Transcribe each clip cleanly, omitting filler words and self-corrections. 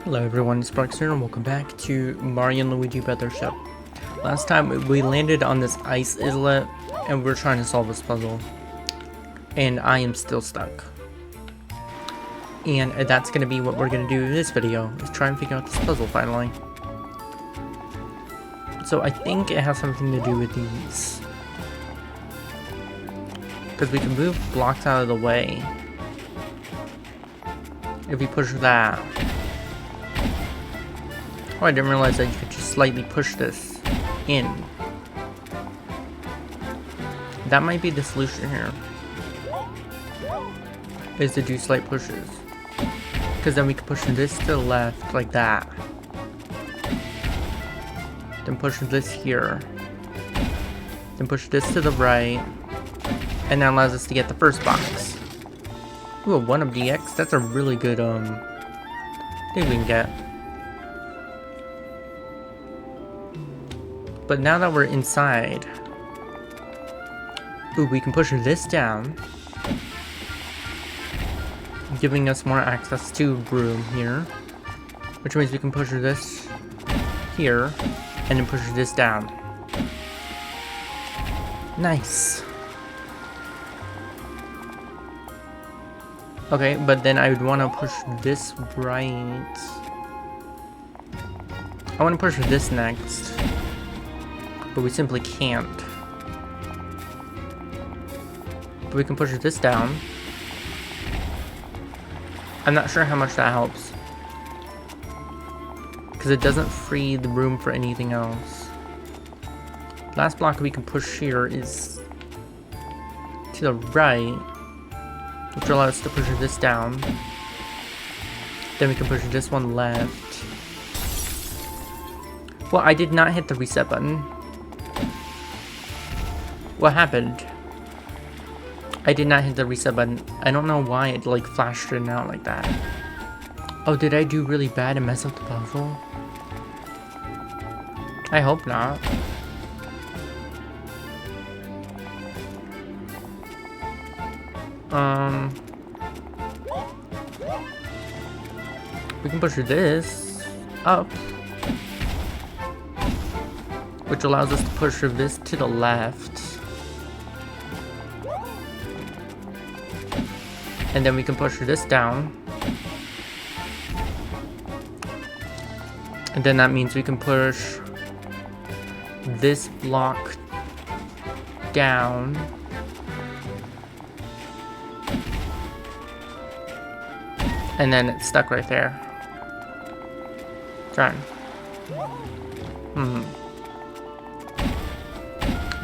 Hello everyone, it's Brox here and welcome back to Mario and Luigi Brothership. Last time we landed on this ice islet and we're trying to solve this puzzle. And I am still stuck. And that's going to be what we're going to do in this video, is try and figure out this puzzle finally. So I think it has something to do with these. Because we can move blocks out of the way. If we push that. Oh, I didn't realize that you could just slightly push this in. That might be the solution here. Is to do slight pushes. Because then we can push this to the left like that. Then push this here. Then push this to the right. And that allows us to get the first box. Ooh, a 1-up DX? That's a really good thing we can get. But now that we're inside, ooh, we can push this down, giving us more access to room here, which means we can push this here, and then push this down. Nice. Okay, but then I would want to push this right. I want to push this next. But we simply can't. But we can push this down. I'm not sure how much that helps. Because it doesn't free the room for anything else. Last block we can push here is to the right, which will allow us to push this down. Then we can push this one left. Well, I did not hit the reset button. What happened? I did not hit the reset button. I don't know why it like flashed in and out like that. Oh, did I do really bad and mess up the puzzle? I hope not. We can push this up, which allows us to push this to the left. And then we can push this down. And then that means we can push this block down. And then it's stuck right there. Darn.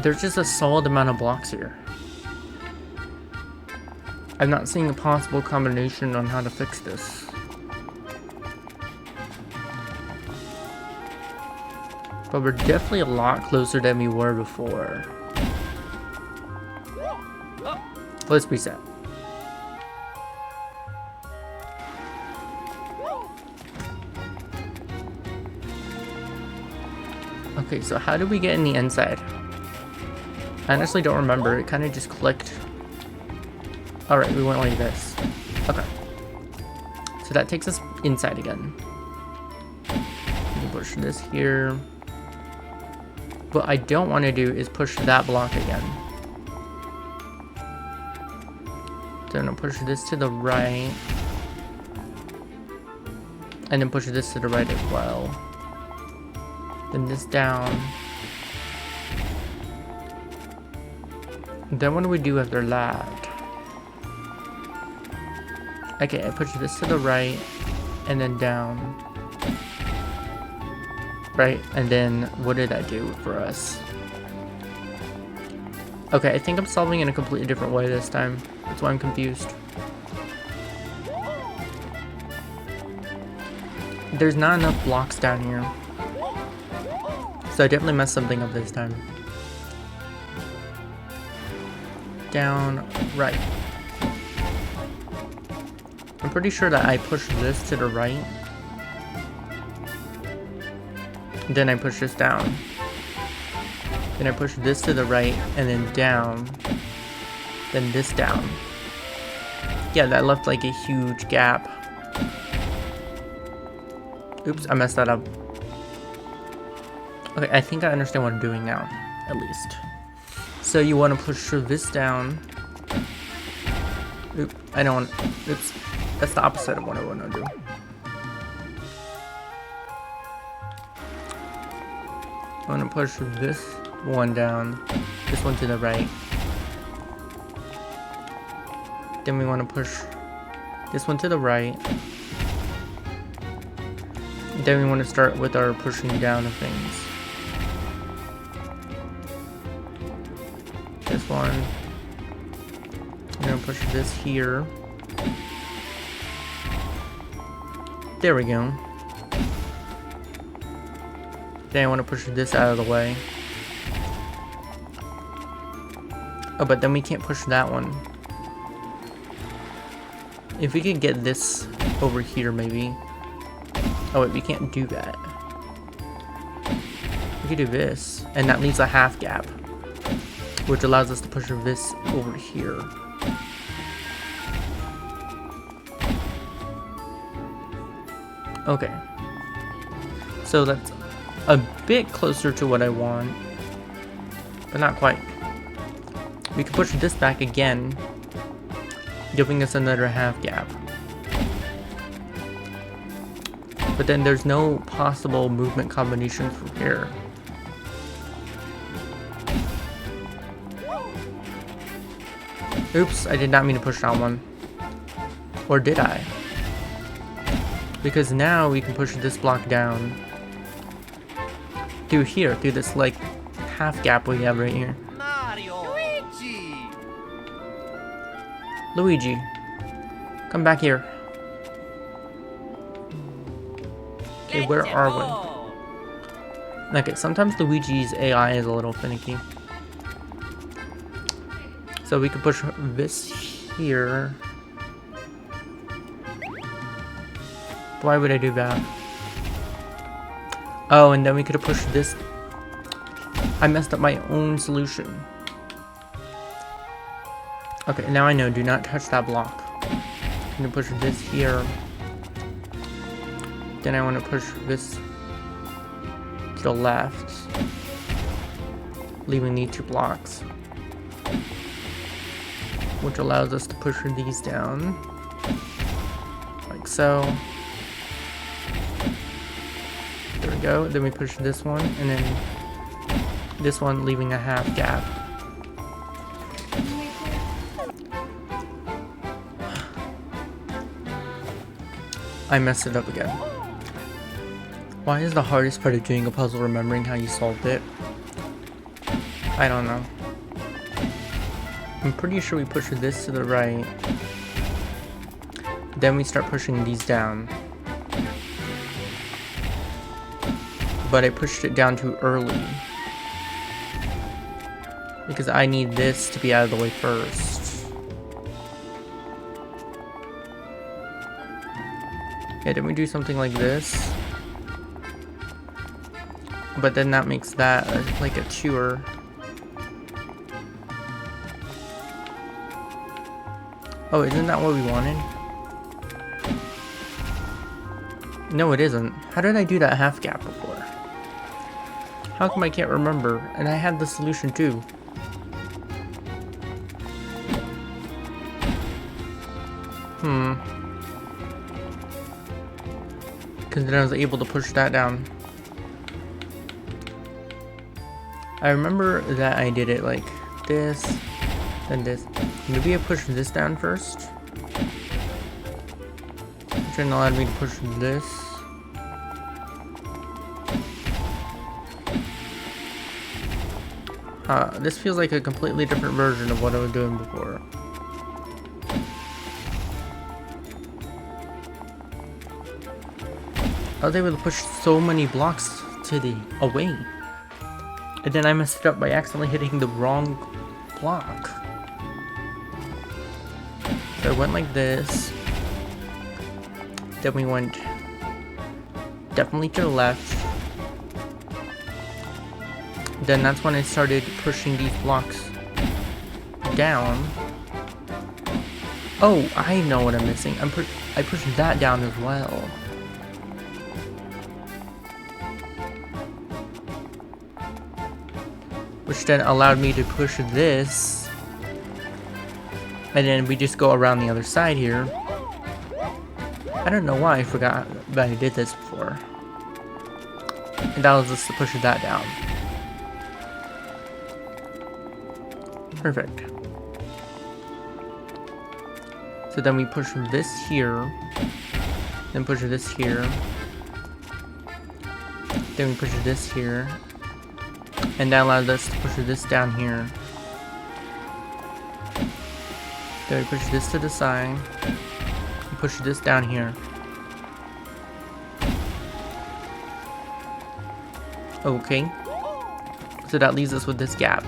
There's just a solid amount of blocks here. I'm not seeing a possible combination on how to fix this. But we're definitely a lot closer than we were before. Let's reset. Okay, so how did we get in the inside? I honestly don't remember. It kind of just clicked. Alright, we went like this. Okay. So that takes us inside again. We can push this here. What I don't want to do is push that block again. Then I'll push this to the right. And then push this to the right as well. Then this down. Then what do we do after that? Okay, I push this to the right, and then down. Right, and then what did I do for us? Okay, I think I'm solving in a completely different way this time. That's why I'm confused. There's not enough blocks down here. So I definitely messed something up this time. Down, right. I'm pretty sure that I pushed this to the right. Then I push this down. Then I push this to the right and then down. Then this down. Yeah, that left like a huge gap. Oops, I messed that up. Okay, I think I understand what I'm doing now, at least. So you want to push this down. Oop, I don't want. Oops, that's the opposite of what I want to do. I want to push this one down, this one to the right. Then we want to push this one to the right. Then we want to start with our pushing down of things. This one. I'm gonna push this here. There we go. Then I want to push this out of the way. Oh, but then we can't push that one. If we could get this over here, maybe. Oh wait, we can't do that. We could do this, and that leaves a half gap, which allows us to push this over here. Okay. So that's a bit closer to what I want, but not quite. We can push this back again, giving us another half gap. But then there's no possible movement combination from here. Oops, I did not mean to push that one. Or did I? Because now we can push this block down through here, through this like half gap we have right here. Luigi, come back here. Okay, where are we? Okay, sometimes Luigi's AI is a little finicky. So we could push this here. Why would I do that? Oh, and then we could have pushed this. I messed up my own solution. Okay, now I know, do not touch that block. I'm gonna push this here. Then I want to push this to the left, leaving these two blocks, which allows us to push these down, like so. There we go. Then we push this one, and then this one, leaving a half gap. I messed it up again. Why is the hardest part of doing a puzzle remembering how you solved it? I don't know. I'm pretty sure we push this to the right. Then we start pushing these down. But I pushed it down too early. Because I need this to be out of the way first. Yeah, didn't we do something like this? But then that makes that like a chewer. Oh, isn't that what we wanted? No, it isn't. How did I do that half gap before? How come I can't remember? And I had the solution too. Because then I was able to push that down. I remember that I did it like this, then this. Maybe I pushed this down first. Which then allowed me to push this. This feels like a completely different version of what I was doing before. I was able to push so many blocks to the away. And then I messed it up by accidentally hitting the wrong block. So I went like this. Then we went definitely to the left. Then that's when I started pushing these blocks down. Oh, I know what I'm missing. I pushed that down as well. which then allowed me to push this. And then we just go around the other side here. I don't know why I forgot that I did this before. And that allows us to push that down. Perfect. So then we push this here. Then push this here. Then we push this here. And that allows us to push this down here. Then we push this to the side. And push this down here. Okay. So that leaves us with this gap.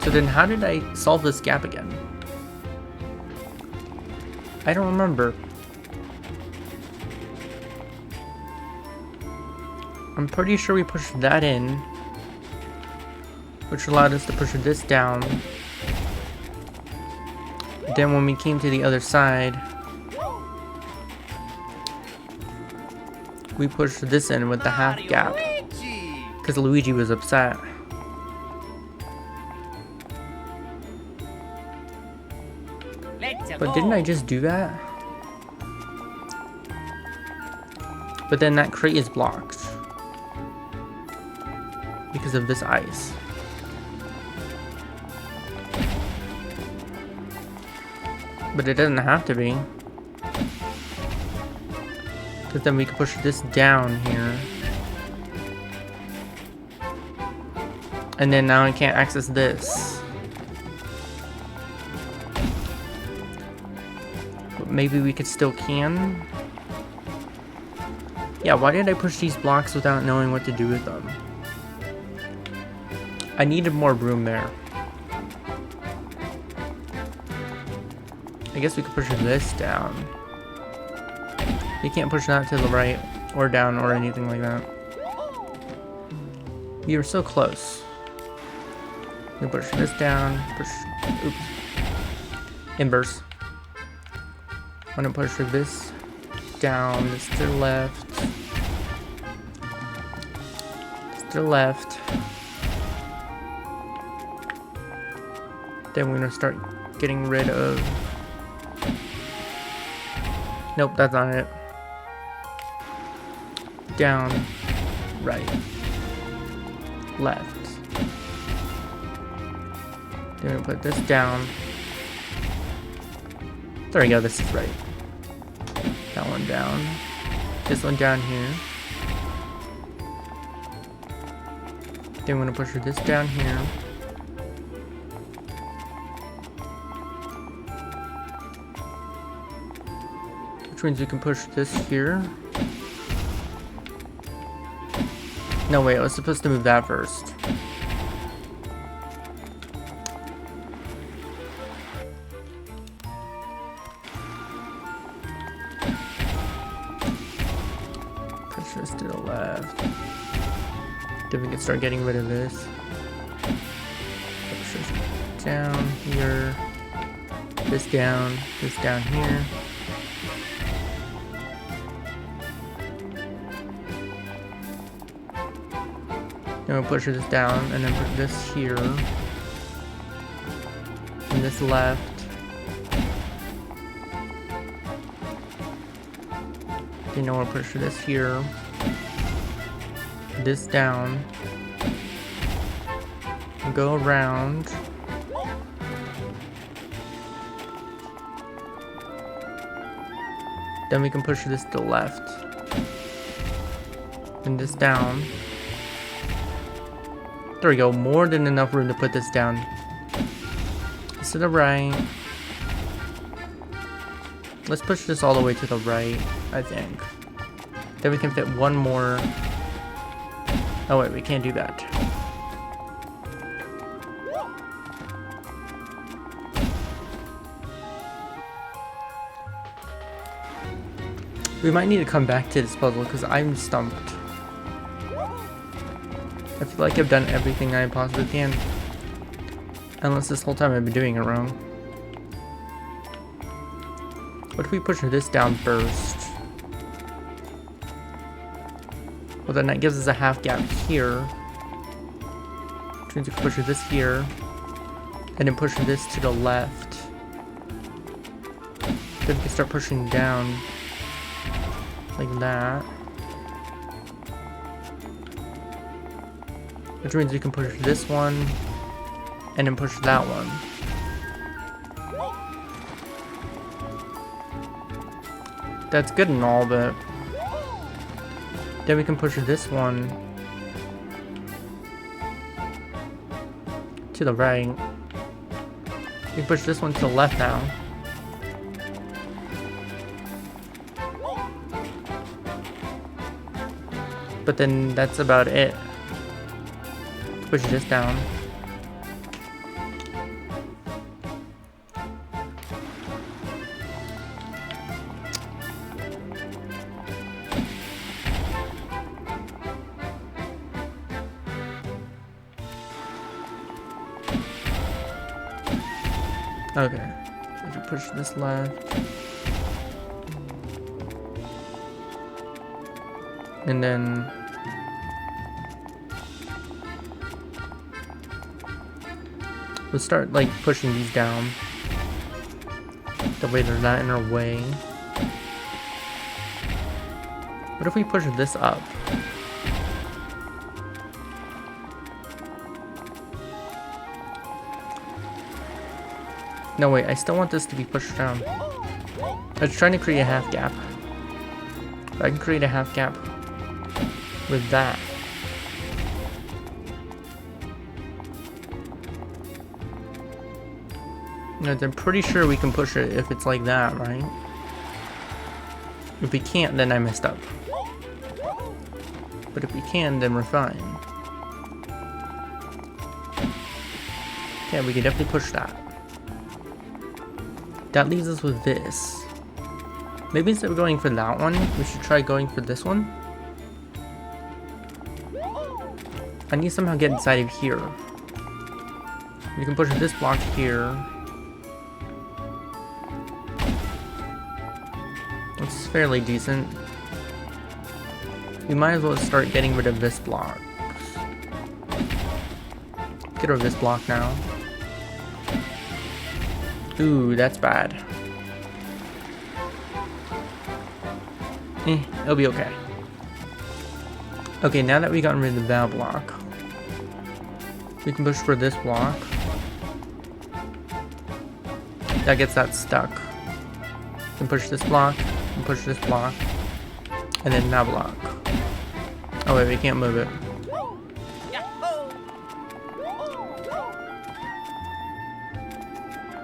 So then how did I solve this gap again? I don't remember. I'm pretty sure we pushed that in, which allowed us to push this down. Then when we came to the other side, we pushed this in with the half gap, because Luigi was upset. But didn't I just do that? But then that crate is blocked because of this ice. But it doesn't have to be. Because then we can push this down here. And then now I can't access this. But maybe we could still can. Yeah, why did I push these blocks without knowing what to do with them? I needed more room there. I guess we could push this down. We can't push that to the right or down or anything like that. We were so close. We push this down, push, oops, inverse. I'm gonna push this down, this to the left, this to the left. Then we're gonna start getting rid of, nope, that's not it. Down, right, left. Then we put this down. There we go, this is right. That one down. This one down here. Then we're gonna push this down here. Which means we can push this here. No, wait, I was supposed to move that first. Push this to the left. Then we can start getting rid of this. Push this down here. This down here. Then we'll push this down and then put this here. And this left. Then we'll push this here. This down. And go around. Then we can push this to the left. And this down. There we go, more than enough room to put this down. This to the right. Let's push this all the way to the right, I think. Then we can fit one more. Oh wait, we can't do that. We might need to come back to this puzzle because I'm stumped. I feel like I've done everything I possibly can. Unless this whole time I've been doing it wrong. What if we push this down first? Well, then that gives us a half gap here. Which means we can push this here. And then push this to the left. Then we can start pushing down. Like that. Which means we can push this one. And then push that one. That's good and all, but then we can push this one to the right. We push this one to the left now. But then that's about it. Push this down. Okay, if you push this left, and then we'll start like pushing these down, the way they're not in our way. What if we push this up? No, wait, I still want this to be pushed down. I was trying to create a half gap. But I can create a half gap with that. No, I'm pretty sure we can push it if it's like that, right? If we can't, then I messed up. But if we can, then we're fine. Yeah, we can definitely push that. That leaves us with this. Maybe instead of going for that one, we should try going for this one. I need to somehow get inside of here. We can push this block here. It's fairly decent. We might as well start getting rid of this block. Get rid of this block now. Ooh, that's bad. It'll be okay. Okay, now that we've gotten rid of that block, we can push for this block. That gets that stuck. We can push this block, and push this block, and then that block. Oh wait, we can't move it.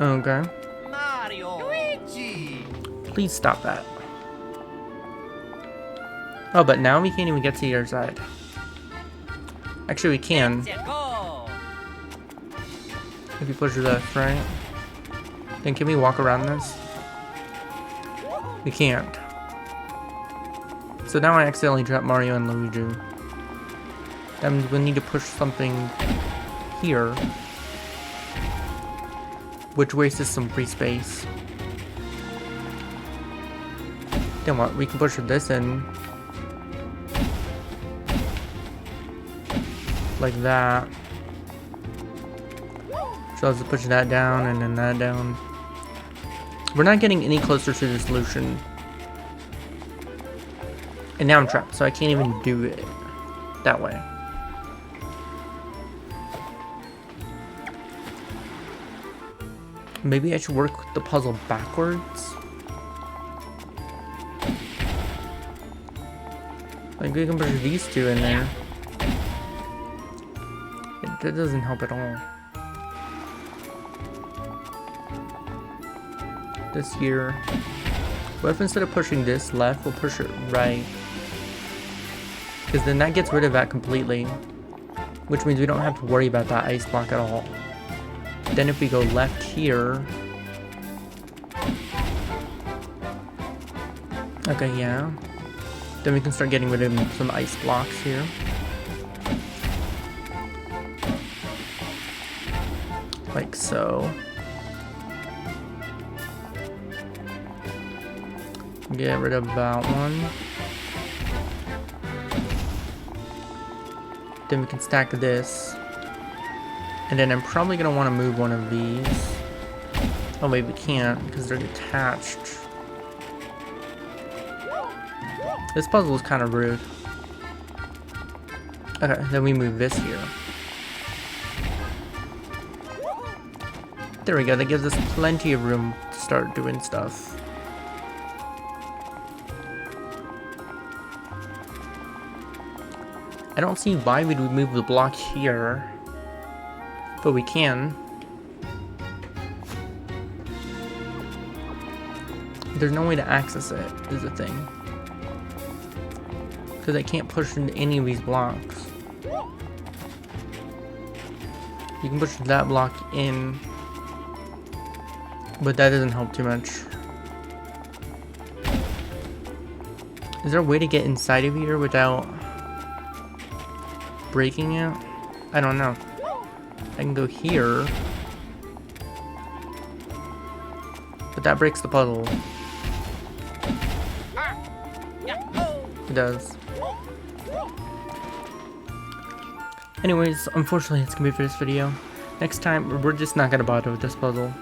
Okay. Mario. Luigi. Please stop that. Oh, but now we can't even get to the other side. Actually, we can. If you push left, right? Then can we walk around this? We can't. So now I accidentally dropped Mario and Luigi. Then we need to push something here, which wastes some free space. Then what? We can push this in. Like that. So let's push that down and then that down. We're not getting any closer to the solution. And now I'm trapped, so I can't even do it that way. Maybe I should work the puzzle backwards? Like we can push these two in there. That doesn't help at all. This here. What if instead of pushing this left, we'll push it right? Because then that gets rid of that completely. Which means we don't have to worry about that ice block at all. Then if we go left here... Okay, yeah. Then we can start getting rid of some ice blocks here. Like so. Get rid of that one. Then we can stack this. And then I'm probably going to want to move one of these. Oh wait, we can't because they're detached. This puzzle is kind of rude. Okay, then we move this here. There we go, that gives us plenty of room to start doing stuff. I don't see why we'd move the block here, but we can. There's no way to access it, is the thing. Because I can't push into any of these blocks. You can push that block in, but that doesn't help too much. Is there a way to get inside of here without breaking it? I don't know. I can go here, but that breaks the puzzle. It does. Anyways, unfortunately it's gonna be for this video. Next time, we're just not gonna bother with this puzzle.